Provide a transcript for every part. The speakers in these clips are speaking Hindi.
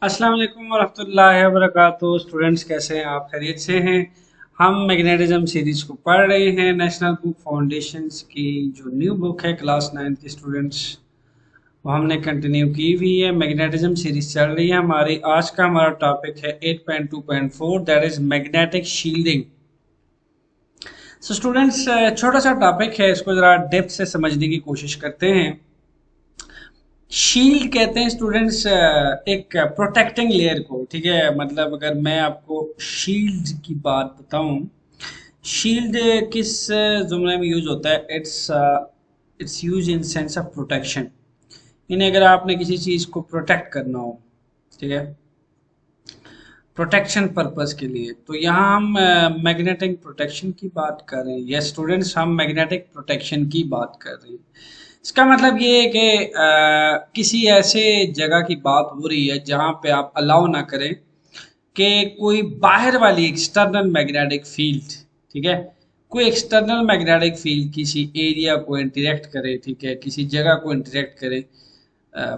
अस्सलाम वालेकुम वरहमतुल्लाहि वबरकातुहू। स्टूडेंट्स कैसे हैं आप? खैरियत से हैं? हम मैग्नेटिज्म सीरीज को पढ़ रहे हैं। नेशनल बुक फाउंडेशंस की जो न्यू बुक है क्लास 9 के स्टूडेंट्स, वो हमने कंटिन्यू की हुई है। मैग्नेटिज्म सीरीज चल रही है हमारी। आज का हमारा टॉपिक है 8.2.4, that is magnetic shielding. So students, छोटा सा टॉपिक है, इसको जरा डेप्थ से समझने की कोशिश करते हैं। शील्ड कहते हैं स्टूडेंट्स एक प्रोटेक्टिंग लेयर को, ठीक है। मतलब अगर मैं आपको शील्ड की बात बताऊं, शील्ड किस जुमले में यूज होता है? It's use in sense of protection. इन्हें अगर आपने किसी चीज को प्रोटेक्ट करना हो, ठीक है, प्रोटेक्शन पर्पस के लिए, तो यहाँ हम मैग्नेटिक प्रोटेक्शन की बात कर रहे हैं। यस स्टूडेंट्स, हम मैग्नेटिक प्रोटेक्शन की बात कर रहे हैं। इसका मतलब ये है कि किसी ऐसे जगह की बात हो रही है जहां पे आप अलाउ ना करें कि कोई बाहर वाली एक्सटर्नल मैग्नेटिक फील्ड, ठीक है, कोई एक्सटर्नल मैग्नेटिक फील्ड किसी एरिया को इंटरेक्ट करे, ठीक है, किसी जगह को इंटरेक्ट करे।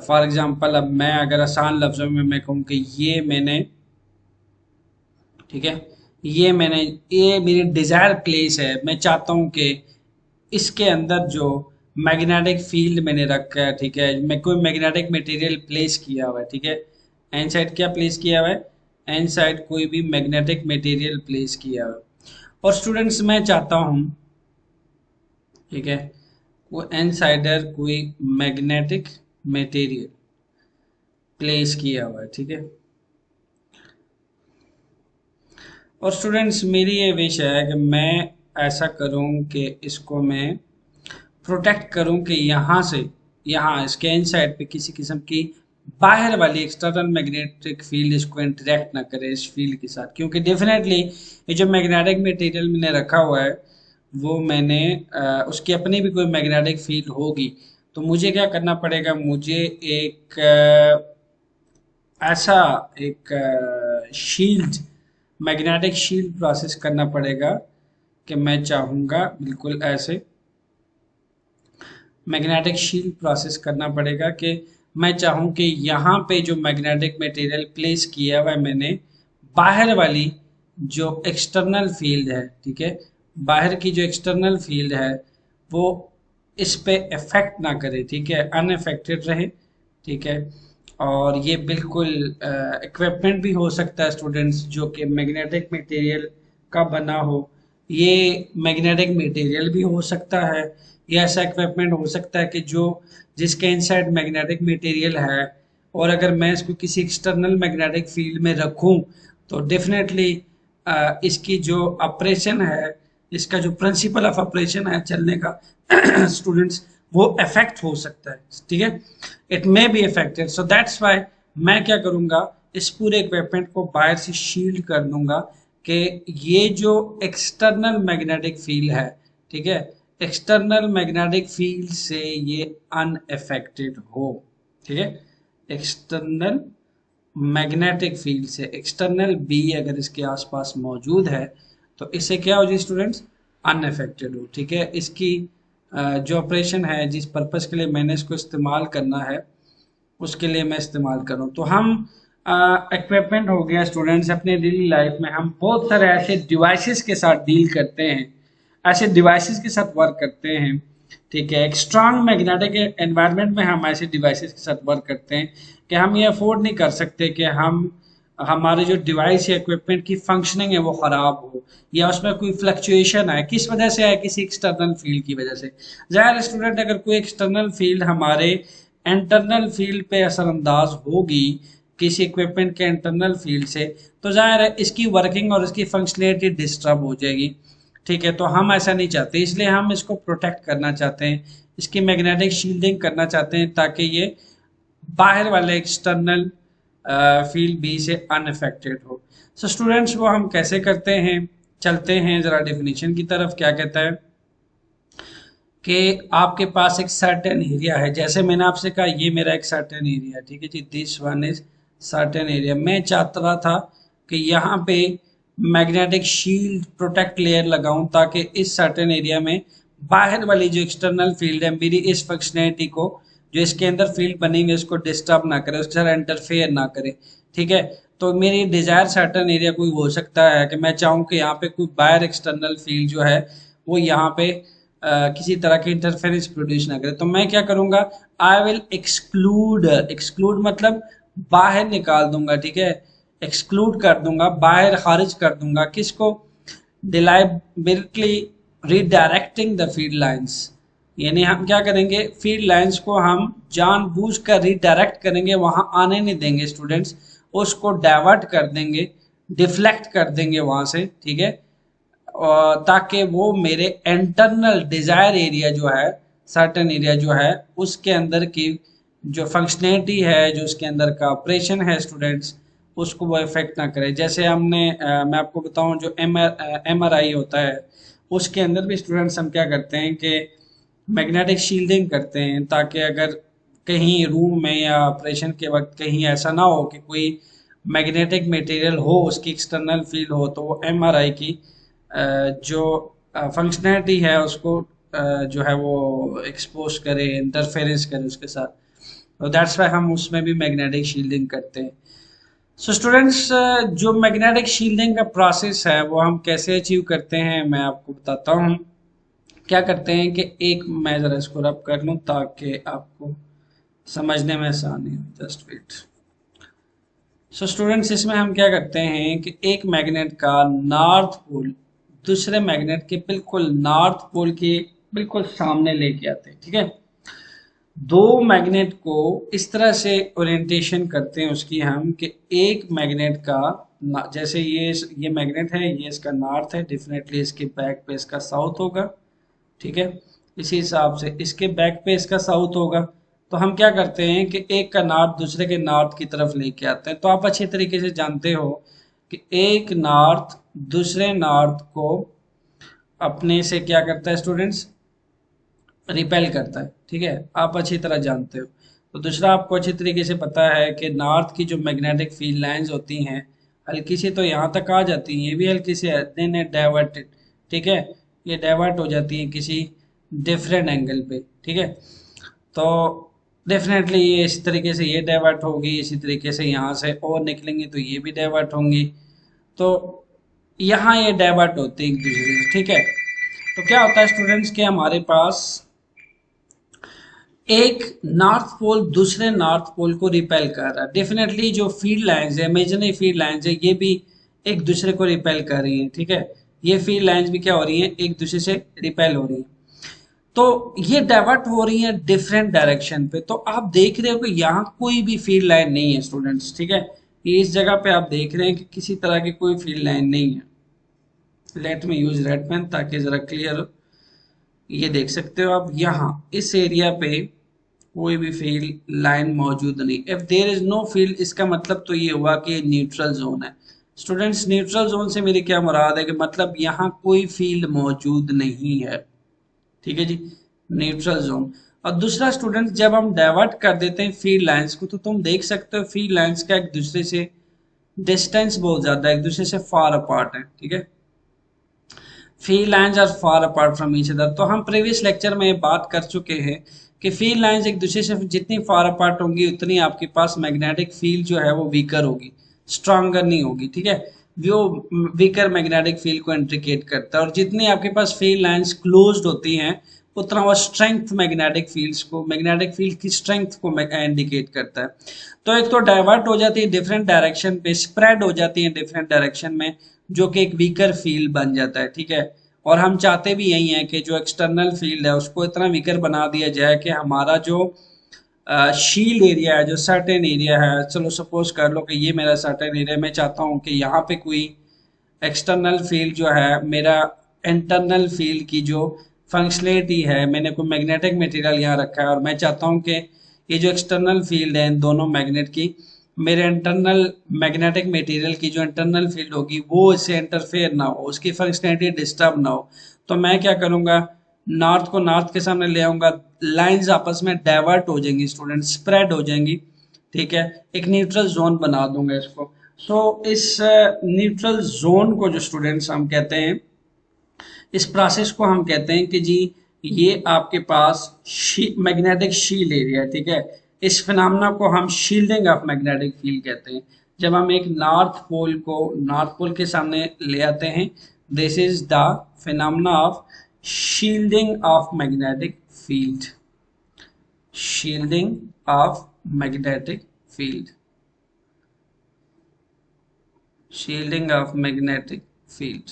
फॉर एग्जांपल, अब मैं अगर आसान लफ्जों में मैं कहूँ कि ये मैंने, ठीक है, ये मेरी डिजायर प्लेस है, मैं चाहता हूँ कि इसके अंदर जो मैग्नेटिक फील्ड मैंने रखा है, ठीक है, मैं कोई मैग्नेटिक मटेरियल प्लेस किया हुआ है, ठीक है, एन साइड क्या प्लेस किया हुआ है? एन साइड कोई भी मैग्नेटिक मटेरियल प्लेस किया हुआ है। और स्टूडेंट्स, मैं चाहता हूँ, ठीक है, वो एन साइडर कोई मैग्नेटिक मटेरियल प्लेस किया हुआ है, ठीक है। और स्टूडेंट्स, मेरी ये विश है कि मैं ऐसा करूं कि इसको मैं प्रोटेक्ट करूं कि यहाँ से, यहाँ इसके इनसाइड पे किसी किस्म की बाहर वाली एक्सटर्नल मैग्नेटिक फील्ड इसको इंटरेक्ट ना करे इस फील्ड के साथ। क्योंकि डेफिनेटली ये जो मैग्नेटिक मटेरियल मैंने रखा हुआ है, वो मैंने उसकी अपनी भी कोई मैग्नेटिक फील्ड होगी। तो मुझे क्या करना पड़ेगा? मुझे एक ऐसा एक शील्ड, मैग्नेटिक शील्ड प्रोसेस करना पड़ेगा कि मैं चाहूँगा बिल्कुल ऐसे मैग्नेटिक शील्ड प्रोसेस करना पड़ेगा कि मैं चाहूँ कि यहाँ पे जो मैग्नेटिक मटेरियल प्लेस किया हुआ है मैंने, बाहर वाली जो एक्सटर्नल फील्ड है, ठीक है, बाहर की जो एक्सटर्नल फील्ड है वो इस पे इफेक्ट ना करे, ठीक है, अनअफेक्टेड रहे, ठीक है। और ये बिल्कुल इक्विपमेंट भी हो सकता है स्टूडेंट्स जो कि मैग्नेटिक मटेरियल का बना हो। ये मैग्नेटिक मटेरियल भी हो सकता है, या ऐसा इक्विपमेंट हो सकता है कि जो जिसके इनसाइड मैग्नेटिक मटेरियल है, और अगर मैं इसको किसी एक्सटर्नल मैग्नेटिक फील्ड में रखूं तो डेफिनेटली इसकी जो ऑपरेशन है, इसका जो प्रिंसिपल ऑफ ऑपरेशन है चलने का स्टूडेंट्स, वो अफेक्ट हो सकता है, ठीक है, it may be affected. So that's why मैं क्या करूंगा, इस पूरे इक्विपमेंट को बाहर से शील्ड कर दूंगा कि ये जो एक्सटर्नल मैग्नेटिक फील्ड है, ठीक है, एक्सटर्नल मैग्नेटिक फील्ड से ये अनअफेक्टेड हो, ठीक है। एक्सटर्नल मैग्नेटिक फील्ड से एक्सटर्नल बी अगर इसके आसपास मौजूद है तो इससे क्या हो जी स्टूडेंट्स? अनअफेक्टेड हो, ठीक है। इसकी जो ऑपरेशन है, जिस पर्पस के लिए मैंने इसको इस्तेमाल करना है, उसके लिए मैं इस्तेमाल करूं। तो हम इक्विपमेंट हो गया स्टूडेंट्स, अपने डेली लाइफ में हम बहुत सारे ऐसे डिवाइसेस के साथ डील करते हैं, ऐसे डिवाइसेस के साथ वर्क करते हैं, ठीक है। एक स्ट्रांग मैग्नेटिक एनवायरनमेंट में हम ऐसे डिवाइसेस के साथ वर्क करते हैं कि हम ये अफोर्ड नहीं कर सकते कि हम हमारे जो डिवाइस या इक्विपमेंट की फंक्शनिंग है वो खराब हो, या उसमें कोई फ्लक्चुएशन है। किस वजह से है? किसी एक्सटर्नल फील्ड की वजह से। जाहिर स्टूडेंट, अगर कोई एक्सटर्नल फील्ड हमारे इंटरनल फील्ड पे असरअंदाज होगी, किसी इक्विपमेंट के इंटरनल फील्ड से, तो जाहिर है इसकी वर्किंग और इसकी फंक्शनलिटी डिस्टर्ब हो जाएगी, ठीक है। तो हम ऐसा नहीं चाहते, इसलिए हम इसको प्रोटेक्ट करना चाहते हैं, इसकी मैग्नेटिक शील्डिंग करना चाहते हैं ताकि ये बाहर वाले एक्सटर्नल फील्ड बी से अनअफेक्टेड हो। सो स्टूडेंट्स, वो हम कैसे करते हैं? चलते हैं जरा डेफिनेशन की तरफ। क्या कहता है कि आपके पास एक सर्टेन एरिया है, जैसे मैंने आपसे कहा ये मेरा एक सर्टेन एरिया है, ठीक है जी, this one is certain area. मैं चाहता रहा था कि यहाँ पे मैग्नेटिक शील्ड प्रोटेक्ट लेयर लगाऊं ताकि इस सर्टेन एरिया में बाहर वाली जो एक्सटर्नल फील्ड है मेरी इस फंक्शनैलिटी को, जो इसके अंदर फील्ड बनी हुई है, इसको डिस्टर्ब ना करे, उसके साथ इंटरफेयर ना करे। ठीक है। तो मेरी डिजायर सर्टन एरिया कोई हो सकता है कि मैं चाहूँ कि यहाँ पे कोई बाहर एक्सटर्नल फील्ड जो है वो यहाँ पे किसी तरह के इंटरफेरेंस प्रोड्यूस ना करे। तो मैं क्या करूंगा, आई विल एक्सक्लूड, एक्सक्लूड मतलब बाहर निकाल दूंगा, ठीक है, एक्सक्लूड कर दूंगा, बाहर खारिज कर दूंगा किसको, डिलाइबिलिटली रीडायरेक्टिंग द फील्ड लाइंस। यानी हम क्या करेंगे, फील्ड लाइंस को हम जानबूझकर रीडायरेक्ट करेंगे, वहां आने नहीं देंगे स्टूडेंट्स, उसको डाइवर्ट कर देंगे, डिफ्लेक्ट कर देंगे वहां से, ठीक है, ताकि वो मेरे इंटरनल डिजायर एरिया जो है, सर्टेन एरिया जो है उसके अंदर की जो फंक्शनैलिटी है, जो उसके अंदर का ऑपरेशन है स्टूडेंट्स, उसको वो इफेक्ट ना करे। जैसे हमने मैं आपको बताऊं जो MRI होता है उसके अंदर भी स्टूडेंट्स हम क्या करते हैं कि मैग्नेटिक शील्डिंग करते हैं, ताकि अगर कहीं रूम में या ऑपरेशन के वक्त कहीं ऐसा ना हो कि कोई मैग्नेटिक मटेरियल हो, उसकी एक्सटर्नल फील्ड हो, तो वो MRI की जो फंक्शनैलिटी है उसको जो है वो एक्सपोज करे, इंटरफेरेंस करे उसके साथ। तो दैट्स वाई हम उसमें भी मैग्नेटिक शील्डिंग करते हैं। सो स्टूडेंट्स, जो मैग्नेटिक शील्डिंग का प्रोसेस है वो हम कैसे अचीव करते हैं मैं आपको बताता हूँ। क्या करते हैं कि एक, मैं जरा इसको रब कर लूँ ताकि आपको समझने में आसानी हो, जस्ट वेट। सो स्टूडेंट्स, इसमें हम क्या करते हैं कि एक मैग्नेट का नॉर्थ पोल दूसरे मैग्नेट के बिल्कुल नॉर्थ पोल के बिल्कुल सामने लेके आते हैं, ठीक है। दो मैग्नेट को इस तरह से ओरिएंटेशन करते हैं उसकी हम कि एक मैग्नेट का जैसे ये मैग्नेट है, ये इसका नॉर्थ है, डेफिनेटली इसके बैक पे इसका साउथ होगा, ठीक है। इसी हिसाब से इसके बैक पे इसका साउथ होगा। तो हम क्या करते हैं कि एक का नॉर्थ दूसरे के नॉर्थ की तरफ लेके आते हैं। तो आप अच्छी तरीके से जानते हो कि एक नॉर्थ दूसरे नॉर्थ को अपने से क्या करता है स्टूडेंट्स, रिपेल करता है, ठीक है, आप अच्छी तरह जानते हो। तो दूसरा आपको अच्छी तरीके से पता है कि नॉर्थ की जो मैग्नेटिक फील्ड लाइंस होती हैं हल्की सी तो यहाँ तक आ जाती हैं, ये भी हल्की सी है, देन है डाइवर्टेड, ठीक है, ये डाइवर्ट हो जाती है किसी डिफरेंट एंगल पे, ठीक है। तो डेफिनेटली ये इसी तरीके से ये डाइवर्ट होगी, इसी तरीके से यहाँ से और निकलेंगी तो ये भी डाइवर्ट होंगी। तो यहाँ ये डाइवर्ट होती है एक दूसरे से, ठीक है। तो क्या होता है स्टूडेंट्स के हमारे पास एक नॉर्थ पोल दूसरे नॉर्थ पोल को रिपेल कर रहा है। डेफिनेटली जो फील्ड लाइंस है, इमेजिनरी फील्ड लाइंस है, ये भी एक दूसरे को रिपेल कर रही हैं, ठीक है। ये फील्ड लाइंस भी क्या हो रही हैं, एक दूसरे से रिपेल हो रही हैं। तो ये डाइवर्ट हो रही है डिफरेंट डायरेक्शन पे। तो आप देख रहे हो कि यहाँ कोई भी फील्ड लाइन नहीं है स्टूडेंट्स, ठीक है। ये इस जगह पे आप देख रहे हैं कि किसी तरह की कोई फील्ड लाइन नहीं है। Let me use red pen ताकि जरा क्लियर हो। ये देख सकते हो आप, यहाँ इस एरिया पे कोई भी फील्ड लाइन मौजूद नहीं। If there is no field, इसका मतलब तो ये हुआ कि न्यूट्रल जोन है। स्टूडेंट्स, न्यूट्रल जोन से मेरी क्या मुराद है कि मतलब यहाँ कोई फील्ड मौजूद नहीं है, ठीक है जी, न्यूट्रल जोन। और दूसरा स्टूडेंट, जब हम डाइवर्ट कर देते हैं फील्ड लाइंस को तो तुम देख सकते हो फील्ड लाइंस का एक दूसरे से डिस्टेंस बहुत ज्यादा एक दूसरे से फार अपार्ट है, ठीक है। Field lines are far apart from each other. तो हम प्रीवियस लेक्चर में ये बात कर चुके हैं कि फील्ड लाइंस एक दूसरे से जितनी फार अपार्ट होंगी उतनी आपके पास मैग्नेटिक फील्ड जो है वो वीकर होगी, स्ट्रांगर नहीं होगी, ठीक है। वो वीकर मैग्नेटिक फील्ड को इंडिकेट करता है। और जितनी आपके पास फील्ड लाइंस क्लोज्ड होती हैं उतना वो स्ट्रेंथ मैग्नेटिक फील्ड्स को, मैग्नेटिक फील्ड की स्ट्रेंथ को इंडिकेट करता है। तो एक तो डाइवर्ट हो जाती है डिफरेंट डायरेक्शन पे, स्प्रेड हो जाती है डिफरेंट डायरेक्शन में, जो कि एक वीकर फील्ड बन जाता है, ठीक है। और हम चाहते भी यही हैं कि जो एक्सटर्नल फील्ड है उसको इतना वीकर बना दिया जाए कि हमारा जो शील्ड एरिया है, जो सर्टेन एरिया है, चलो सपोज कर लो कि ये मेरा सर्टेन एरिया, मैं चाहता हूँ कि यहाँ पे कोई एक्सटर्नल फील्ड जो है मेरा इंटरनल फील्ड की जो फंक्शनलिटी है, मैंने कोई मैग्नेटिक मटेरियल यहाँ रखा है और मैं चाहता हूँ कि ये जो एक्सटर्नल फील्ड है इन दोनों मैग्नेट की, मेरे इंटरनल मैग्नेटिक मटेरियल की जो इंटरनल फील्ड होगी वो इससे इंटरफेयर ना हो, उसकी फंक्शनलिटी डिस्टर्ब ना हो। तो मैं क्या करूँगा, नॉर्थ को नॉर्थ के सामने ले आऊंगा, लाइंस आपस में डाइवर्ट हो जाएंगी स्टूडेंट, स्प्रेड हो जाएंगी, ठीक है। एक न्यूट्रल जोन बना दूंगा इसको। सो इस न्यूट्रल जोन को जो स्टूडेंट्स हम कहते हैं, इस प्रोसेस को हम कहते हैं कि जी ये आपके पास मैग्नेटिक शील्ड एरिया, ठीक है। इस फिनोमेना को हम शील्डिंग ऑफ मैग्नेटिक फील्ड कहते हैं। जब हम एक नॉर्थ पोल को नॉर्थ पोल के सामने ले आते हैं, this is the phenomena of shielding of magnetic field, shielding of magnetic field, shielding of magnetic field.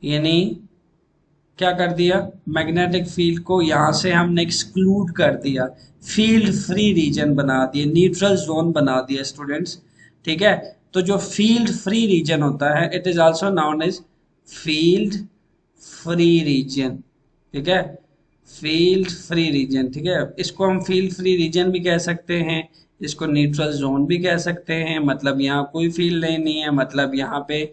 यानी क्या कर दिया, मैग्नेटिक फील्ड को यहां से हमने एक्सक्लूड कर दिया, फील्ड फ्री रीजन बना दिया, न्यूट्रल जोन बना दिया स्टूडेंट्स। ठीक है, तो जो फील्ड फ्री रीजन होता है it is also known as field free region. ठीक है, फील्ड फ्री रीजन। ठीक है, इसको हम फील्ड फ्री रीजन भी कह सकते हैं, इसको न्यूट्रल जोन भी कह सकते हैं। मतलब यहाँ कोई फील्ड नहीं है, मतलब यहाँ पे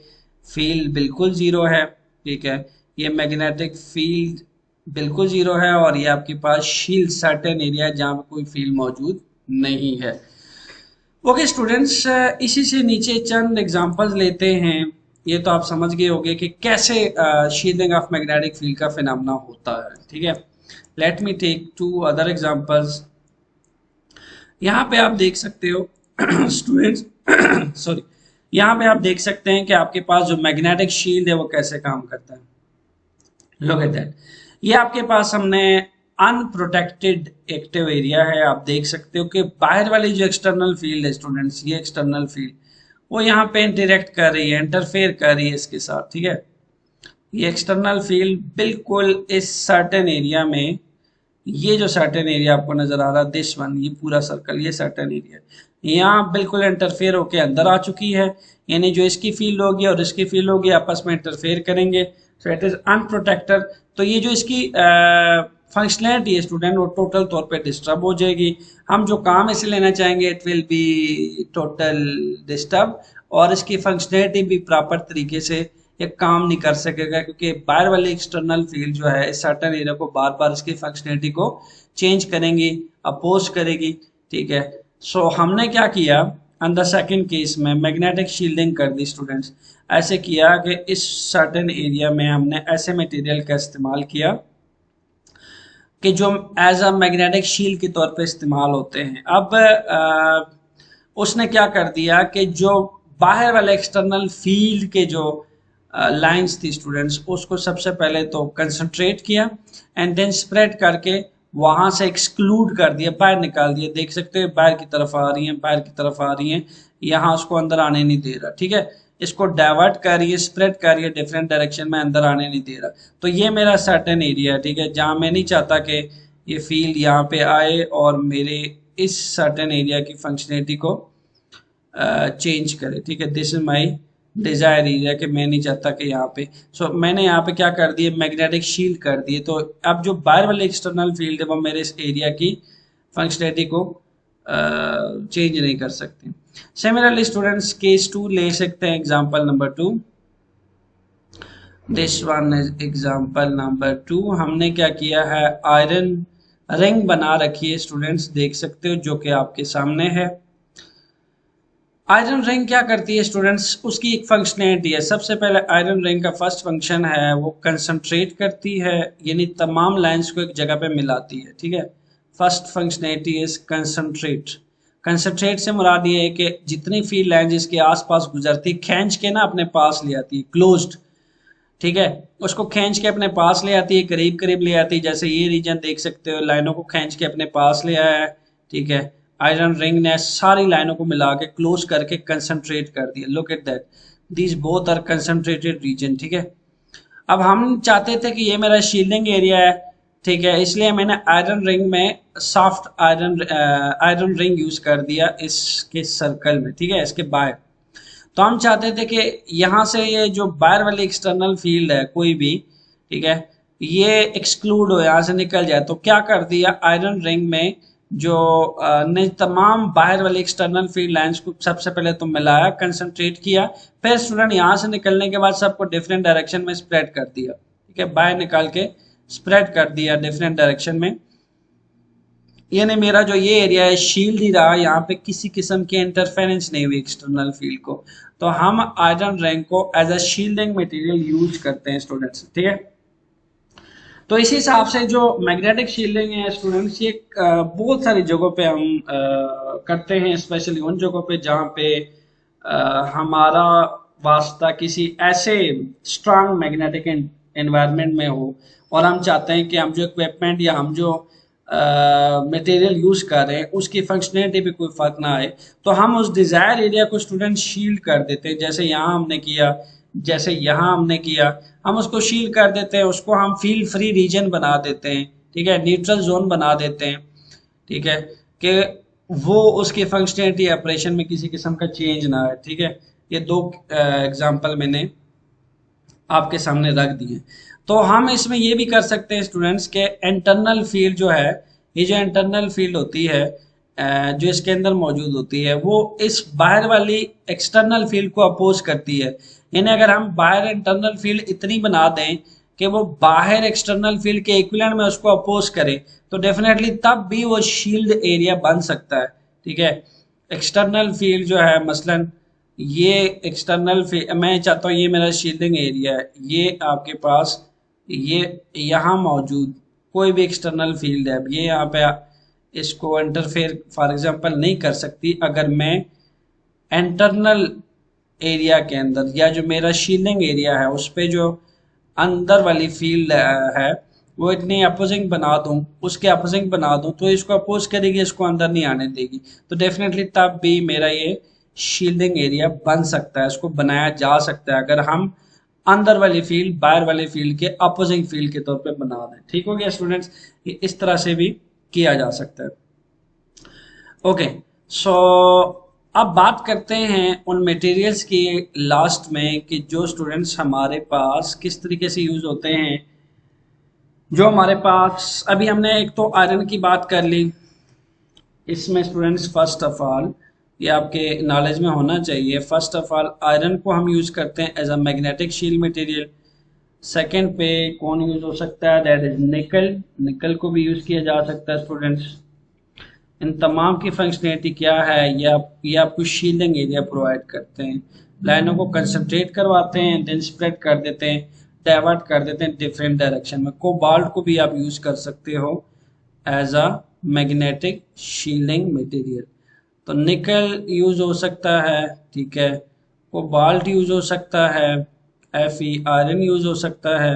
फील्ड बिल्कुल जीरो है। ठीक है, ये मैग्नेटिक फील्ड बिल्कुल जीरो है और ये आपके पास शील्ड सर्टेन एरिया है जहाँ पे कोई फील्ड मौजूद नहीं है। ओके स्टूडेंट्स, इसी से नीचे चंद एग्जांपल्स लेते हैं। ये तो आप समझ गए होंगे कि कैसे शील्डिंग ऑफ मैग्नेटिक फील्ड का फिनोमेना होता है। ठीक है, let me take 2 other examples. यहाँ पे आप देख सकते हो स्टूडेंट्स सॉरी, यहाँ पे आप देख सकते हैं कि आपके पास जो मैग्नेटिक शील्ड है वो कैसे काम करता है। लुक एट दैट, ये आपके पास हमने अनप्रोटेक्टेड एक्टिव एरिया है। आप देख सकते हो कि बाहर वाली जो एक्सटर्नल फील्ड है स्टूडेंट्स, ये एक्सटर्नल फील्ड वो यहाँ पे इंटरेक्ट कर रही है, इंटरफेयर कर रही है इसके साथ। ठीक है, ये एक्सटर्नल फील्ड बिल्कुल इस सर्टेन एरिया में, ये जो सर्टेन एरिया आपको नजर आ रहा है दिस वन, ये पूरा सर्कल, ये सर्टेन एरिया यहाँ बिल्कुल इंटरफेयर होके अंदर आ चुकी है। यानी जो इसकी फील्ड होगी और इसकी फील्ड होगी आपस में इंटरफेयर करेंगे, सो इट इज अनप्रोटेक्टेड। तो ये जो इसकी फंक्शनैलिटी है स्टूडेंट वो टोटल तौर पे डिस्टर्ब हो जाएगी। हम जो काम इसे लेना चाहेंगे it will be total disturb, और इसकी फंक्शनैलिटी भी प्रॉपर तरीके से ये काम नहीं कर सकेगा, क्योंकि बाहर वाली एक्सटर्नल फील्ड जो है इस सर्टेन एरिया को बार बार इसकी फंक्शनैलिटी को चेंज करेंगी, अपोज करेगी। ठीक है, सो हमने क्या किया अंडर सेकंड केस में, मैग्नेटिक शील्डिंग कर दी स्टूडेंट्स। ऐसे किया कि इस सर्टेन एरिया में हमने ऐसे मटेरियल का इस्तेमाल किया कि जो एज अ मैग्नेटिक शील्ड के तौर पे इस्तेमाल होते हैं। अब उसने क्या कर दिया कि जो बाहर वाले एक्सटर्नल फील्ड के जो लाइंस थी स्टूडेंट्स, उसको सबसे पहले तो कंसंट्रेट किया एंड देन स्प्रेड करके वहां से एक्सक्लूड कर दिया, बाहर निकाल दिया। देख सकते हैं बाहर की तरफ आ रही हैं, बाहर की तरफ आ रही हैं, यहाँ उसको अंदर आने नहीं दे रहा। ठीक है, इसको डाइवर्ट कर रही है, स्प्रेड कर रही है डिफरेंट डायरेक्शन में, अंदर आने नहीं दे रहा। तो ये मेरा सर्टेन एरिया है। ठीक है, जहाँ मैं नहीं चाहता कि ये फील्ड यहाँ पे आए और मेरे इस सर्टेन एरिया की फंक्शनैलिटी को चेंज करे। ठीक है, this is my desire area कि मैं नहीं चाहता कि यहाँ पे मैंने यहाँ पे क्या कर दिए, मैग्नेटिक शील्ड कर दिए। तो अब जो बाहर वाले एक्सटर्नल फील्ड है वो मेरे इस एरिया की फंक्शनैलिटी को चेंज नहीं कर सकते। सिमिलरली स्टूडेंट्स केस 2 ले सकते हैं, example number 2। This one is example number 2। हमने क्या किया है, आयरन रिंग बना रखी है स्टूडेंट्स, देख सकते हो जो कि आपके सामने है। आयरन रिंग क्या करती है स्टूडेंट्स, उसकी एक फंक्शनैलिटी है। सबसे पहले आयरन रिंग का फर्स्ट फंक्शन है वो कंसंट्रेट करती है, यानी तमाम लाइंस को एक जगह पे मिलाती है। ठीक है, first functionality is concentrate. Concentrate से मुराद ये है कि जितनी फील्ड लाइन जिसके आसपास गुजरती खींच के ना अपने पास ले आती है, क्लोज्ड। ठीक है, उसको खींच के अपने पास ले आती है, करीब करीब ले आती है। जैसे ये रीजन देख सकते हो, लाइनों को खींच के अपने पास ले आया है। ठीक है, आयरन रिंग ने सारी लाइनों को मिला के क्लोज करके कंसंट्रेट कर दिया। Look at that, these both are concentrated region. ठीक है, अब हम चाहते थे कि ये मेरा शील्डिंग एरिया है। ठीक है, इसलिए मैंने आयरन रिंग में सॉफ्ट आयरन रिंग यूज कर दिया इसके सर्कल में। ठीक है, इसके बाहर। तो हम चाहते थे कि यहाँ से ये जो बाहर वाली एक्सटर्नल फील्ड है कोई भी, ठीक है, ये एक्सक्लूड हो, यहाँ से निकल जाए। तो क्या कर दिया, आयरन रिंग में जो ने तमाम बाहर वाली एक्सटर्नल फील्ड लाइंस को सबसे पहले तो मिलाया, कंसंट्रेट किया, फिर स्टूडेंट यहाँ से निकलने के बाद सबको डिफरेंट डायरेक्शन में स्प्रेड कर दिया। ठीक है, बाहर निकाल के स्प्रेड कर दिया डिफरेंट डायरेक्शन में। यानी मेरा जो ये एरिया है शील्ड ही रहा, यहाँ पे किसी किस्म की इंटरफेरेंस नहीं हुई एक्सटर्नल फील्ड को। तो हम आयरन रिंग को as a shielding material use करते हैं स्टूडेंट्स। ठीक है, तो इसी हिसाब से जो मैग्नेटिक शील्डिंग है स्टूडेंट्स, ये बहुत सारी जगहों पे हम करते हैं, स्पेशली उन जगहों पे जहाँ पे हमारा वास्ता किसी ऐसे स्ट्रांग मैग्नेटिक एनवायरनमेंट में हो और हम चाहते हैं कि हम जो इक्विपमेंट या हम जो मटेरियल यूज कर रहे हैं उसकी फंक्शनैलिटी पे कोई फर्क ना आए, तो हम उस डिजायर एरिया को स्टूडेंट शील्ड कर देते हैं। जैसे यहाँ हमने किया, जैसे यहाँ हमने किया, हम उसको शील्ड कर देते हैं, उसको हम फील्ड फ्री रीजन बना देते हैं, ठीक है, न्यूट्रल जोन बना देते हैं, ठीक है, कि वो उसकी फंक्शनैलिटी ऑपरेशन में किसी किस्म का चेंज ना आए, ठीक है। ये दो एग्जांपल मैंने आपके सामने रख दिए। तो हम इसमें ये भी कर सकते हैं स्टूडेंट्स के इंटरनल फील्ड जो है, ये जो इंटरनल फील्ड होती है जो इसके अंदर मौजूद होती है, वो इस बाहर वाली एक्सटर्नल फील्ड को अपोज करती है। यानी अगर हम बाहर इंटरनल फील्ड इतनी बना दें कि वो बाहर एक्सटर्नल फील्ड के इक्विवेलेंट में उसको अपोज करे, तो डेफिनेटली तब भी वो शील्ड एरिया बन सकता है, ठीक है। एक्सटर्नल फील्ड जो है, मसलन ये एक्सटर्नल फील्ड, मैं चाहता हूँ ये मेरा शील्डिंग एरिया है, ये आपके पास ये यहाँ मौजूद कोई भी एक्सटर्नल फील्ड है, ये यहाँ पे इसको इंटरफेयर फॉर एग्जांपल नहीं कर सकती अगर मैं इंटरनल एरिया के अंदर या जो मेरा शील्डिंग एरिया है उस पे जो अंदर वाली फील्ड है वो इतनी अपोजिंग बना दूं, उसके अपोजिंग बना दूं, तो इसको अपोज करेगी, इसको अंदर नहीं आने देगी, तो डेफिनेटली तब भी मेरा ये शील्डिंग एरिया बन सकता है, इसको बनाया जा सकता है अगर हम अंदर वाली फील्ड बाहर वाले फील्ड के अपोजिंग फील्ड के तौर पे बना दें। ठीक हो गया स्टूडेंट्स, ये इस तरह से भी किया जा सकता है। ओके, सो अब बात करते हैं उन मटेरियल्स की लास्ट में कि जो स्टूडेंट्स हमारे पास किस तरीके से यूज होते हैं। जो हमारे पास अभी हमने एक तो आयरन की बात कर ली, इसमें स्टूडेंट्स फर्स्ट ऑफ ऑल ये आपके नॉलेज में होना चाहिए, फर्स्ट ऑफ ऑल आयरन को हम यूज करते हैं as a magnetic shield material. Second पे कौन यूज हो सकता है, दैट इज निकल, निकल को भी यूज किया जा सकता है स्टूडेंट्स। इन तमाम की फंक्शनैलिटी क्या है, ये आपको शील्डिंग एरिया प्रोवाइड करते हैं, लाइनों को कंसंट्रेट करवाते हैं, देन स्प्रेड कर देते हैं, डाइवर्ट कर देते हैं डिफरेंट डायरेक्शन में। कोबाल्ट को भी आप यूज कर सकते हो as a magnetic shielding material. तो निकल यूज हो सकता है, ठीक है, कोबाल्ट यूज हो सकता है, Fe आयरन यूज हो सकता है।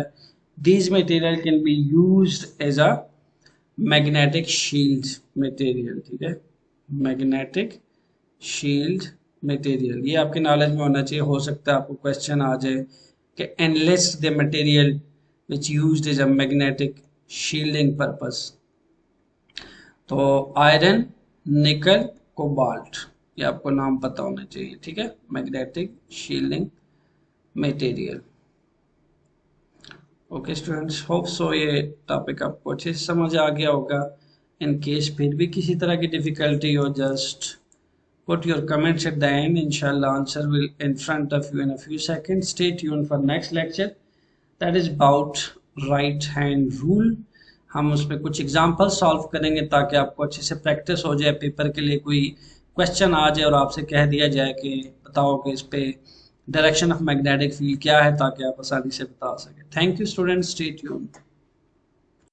These material can be used as a magnetic shield material, ठीक है, मैग्नेटिक शील्ड मटेरियल, ये आपके नॉलेज में होना चाहिए। हो सकता है आपको क्वेश्चन आ जाए कि enlist the material which used as a magnetic shielding purpose. तो आयरन, निकल, कोबाल्ट, ये आपको नाम पता होना चाहिए, ठीक है, magnetic shielding material. Okay students, hope so ये टॉपिक आपको अच्छे से समझ आ गया होगा। इन केस फिर भी किसी तरह की डिफिकल्टी हो, just put your comments at the end. Inshallah answer will in front of you in a few seconds. Stay tuned for next lecture, that is about right hand rule. हम उस पर कुछ एग्जाम्पल सॉल्व करेंगे ताकि आपको अच्छे से प्रैक्टिस हो जाए, पेपर के लिए कोई क्वेश्चन आ जाए और आपसे कह दिया जाए कि बताओ कि इस पे डायरेक्शन ऑफ मैग्नेटिक फील्ड क्या है, ताकि आप आसानी से बता सकें। Thank you students, stay tuned.